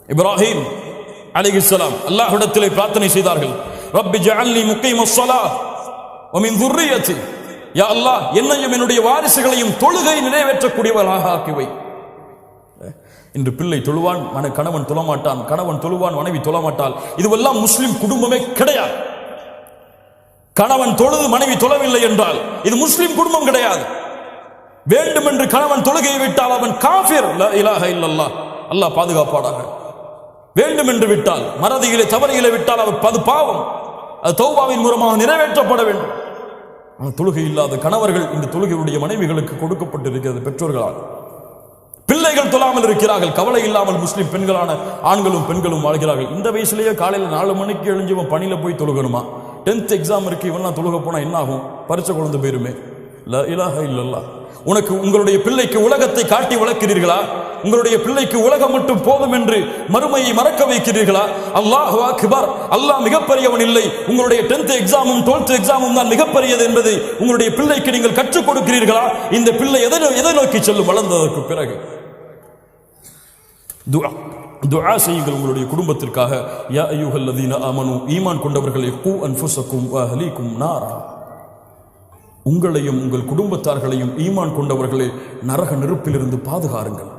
இப்ராஹிம் அலைஹிஸ்ஸலாம் அல்லாஹ்விடத்திலே பிரார்த்தனை செய்தார்கள், ரப்பி ஜஅல்னி முகீமஸ் ஸலாத் வ மின் ذُرِّيَّتِي, யா அல்லாஹ் என்னையும் என்னுடைய வாரிசுகளையும் தொழுகை நிறைவேற்றக்கூடியவர்களாக ஆக்கிவை. இன்று பிள்ளை தொழுவான், கணவன் தொழமாட்டான், கணவன் தொழுவான், மனைவி தொழமாட்டாள். இதுவெல்லாம் முஸ்லிம் குடும்பமே கிடையாது. கணவன் தொழுது மனைவி தொழவில்லை என்றால் இது முஸ்லிம் குடும்பம் கிடையாது. வேண்டும் என்று கணவன் தொழுகையை விட்டால் அவன் காஃபிர், லா இலாஹ இல்லல்லாஹ், அல்லாஹ் பாதுகாப்பாடாக. வேண்டும் என்று விட்டால், மறதியிலே தவறியிலே விட்டால் அது பாவம், அது தௌபாவின் மூலமாக நிறைவேற்றப்பட வேண்டும். ஆனால் தொழுகை இல்லாத கணவர்கள் இந்த தொழுகையுடைய மனைவிகளுக்கு கொடுக்கப்பட்டிருக்கிறது பெற்றோர்களால். பிள்ளைகள் தொழாமல் இருக்கிறார்கள், கவலை இல்லாமல் முஸ்லிம் பெண்களான ஆண்களும் பெண்களும் வாழ்கிறார்கள். இந்த வயசுலேயே காலையில் 4 மணிக்கு எழுஞ்சி பணியில போய் தொழுகணுமா? 10th எக்ஸாம் இருக்கு, இவெல்லாம் தொழுக போனா என்ன ஆகும்? பரிச்சை குழந்தை போயிருமே. லா இலாஹ இல்லல்லாஹ். உங்களுடைய பிள்ளைக்கு உலகத்தை காட்டி வளர்க்கிறீர்களா? உங்களுடைய பிள்ளைக்கு உலகம் மட்டும் போதும் என்று மறுமையை மறக்க வைக்கிறீர்களா? அல்லாஹு அக்பர், அல்லாஹ் மிகப்பெரியவன் இல்லை, உங்களுடைய 10th எக்ஸாமும் 12th எக்ஸாமும் தான் மிகப்பெரியது என்பதை உங்களுடைய பிள்ளைக்கு நீங்கள் கற்றுக் கொடுக்கிறீர்களா? இந்த பிள்ளை எதை நோக்கி செல்லும் வளர்ந்ததற்கு பிறகு? துஆ செய்யுங்கள் உங்களுடைய குடும்பத்திற்காக. யா அய்யுஹல்லதீன ஆமனூ, ஈமான் கொண்டவர்களே, கூ அன்ஃபுஸக்கும் வ அஹ்லீக்கும் நாரா, உங்களையும் உங்கள் குடும்பத்தார்களையும் ஈமான் கொண்டவர்களே நரக நெருப்பிலிருந்து பாதுகாருங்கள்.